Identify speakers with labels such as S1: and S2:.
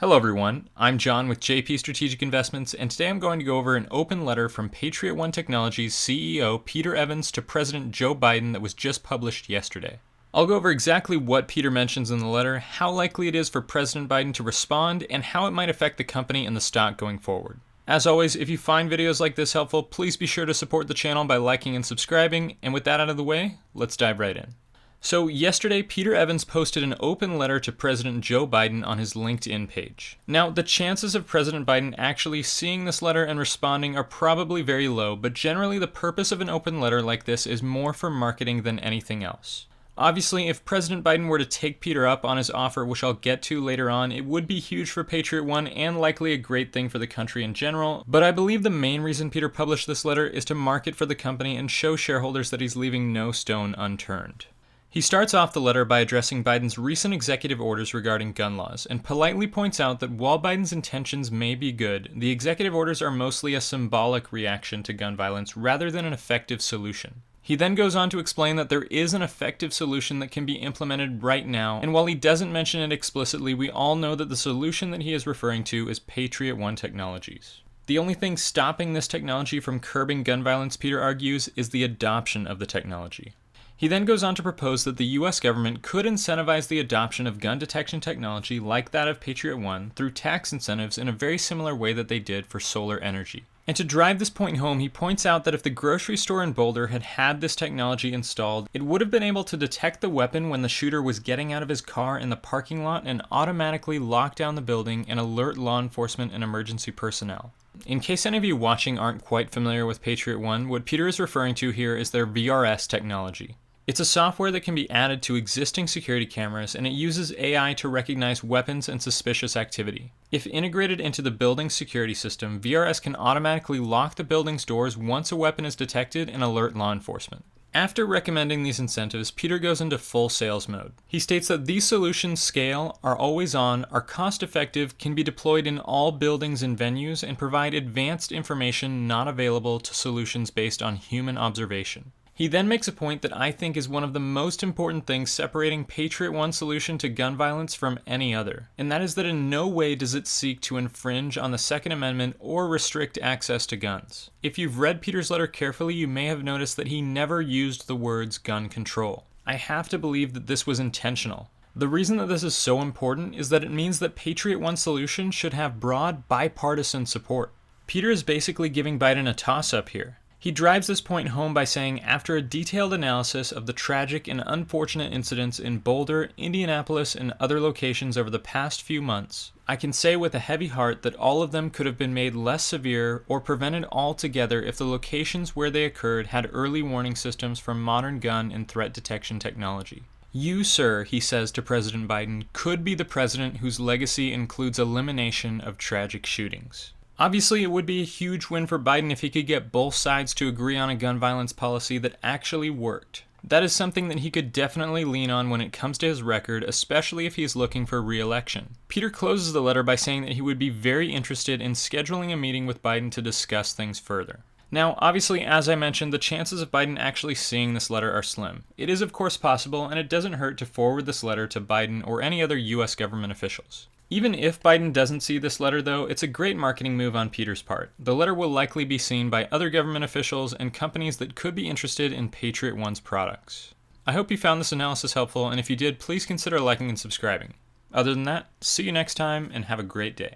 S1: Hello everyone, I'm John with JP Strategic Investments, and today I'm going to go over an open letter from Patriot One Technologies CEO Peter Evans to President Joe Biden that was just published yesterday. I'll go over exactly what Peter mentions in the letter, how likely it is for President Biden to respond, and how it might affect the company and the stock going forward. As always, if you find videos like this helpful, please be sure to support the channel by liking and subscribing, and with that out of the way, let's dive right in. So yesterday, Peter Evans posted an open letter to President Joe Biden on his LinkedIn page. Now, the chances of President Biden actually seeing this letter and responding are probably very low, but generally the purpose of an open letter like this is more for marketing than anything else. Obviously, if President Biden were to take Peter up on his offer, which I'll get to later on, it would be huge for Patriot One and likely a great thing for the country in general, but I believe the main reason Peter published this letter is to market for the company and show shareholders that he's leaving no stone unturned. He starts off the letter by addressing Biden's recent executive orders regarding gun laws, and politely points out that while Biden's intentions may be good, the executive orders are mostly a symbolic reaction to gun violence rather than an effective solution. He then goes on to explain that there is an effective solution that can be implemented right now, and while he doesn't mention it explicitly, we all know that the solution that he is referring to is Patriot One Technologies. The only thing stopping this technology from curbing gun violence, Peter argues, is the adoption of the technology. He then goes on to propose that the US government could incentivize the adoption of gun detection technology like that of Patriot One through tax incentives in a very similar way that they did for solar energy. And to drive this point home, he points out that if the grocery store in Boulder had had this technology installed, it would have been able to detect the weapon when the shooter was getting out of his car in the parking lot and automatically lock down the building and alert law enforcement and emergency personnel. In case any of you watching aren't quite familiar with Patriot One, what Peter is referring to here is their VRS technology. It's a software that can be added to existing security cameras, and it uses AI to recognize weapons and suspicious activity. If integrated into the building's security system, VRS can automatically lock the building's doors once a weapon is detected and alert law enforcement. After recommending these incentives, Peter goes into full sales mode. He states that these solutions scale, are always on, are cost effective, can be deployed in all buildings and venues, and provide advanced information not available to solutions based on human observation. He then makes a point that I think is one of the most important things separating Patriot One's solution to gun violence from any other, and that is that in no way does it seek to infringe on the Second Amendment or restrict access to guns. If you've read Peter's letter carefully, you may have noticed that he never used the words gun control. I have to believe that this was intentional. The reason that this is so important is that it means that Patriot One's solution should have broad bipartisan support. Peter is basically giving Biden a toss-up here. He drives this point home by saying, after a detailed analysis of the tragic and unfortunate incidents in Boulder, Indianapolis, and other locations over the past few months, I can say with a heavy heart that all of them could have been made less severe or prevented altogether if the locations where they occurred had early warning systems from modern gun and threat detection technology. You, sir, he says to President Biden, could be the president whose legacy includes elimination of tragic shootings. Obviously, it would be a huge win for Biden if he could get both sides to agree on a gun violence policy that actually worked. That is something that he could definitely lean on when it comes to his record, especially if he is looking for re-election. Peter closes the letter by saying that he would be very interested in scheduling a meeting with Biden to discuss things further. Now, obviously, as I mentioned, the chances of Biden actually seeing this letter are slim. It is of course possible, and it doesn't hurt to forward this letter to Biden or any other US government officials. Even if Biden doesn't see this letter though, it's a great marketing move on Peter's part. The letter will likely be seen by other government officials and companies that could be interested in Patriot One's products. I hope you found this analysis helpful, and if you did, please consider liking and subscribing. Other than that, see you next time and have a great day.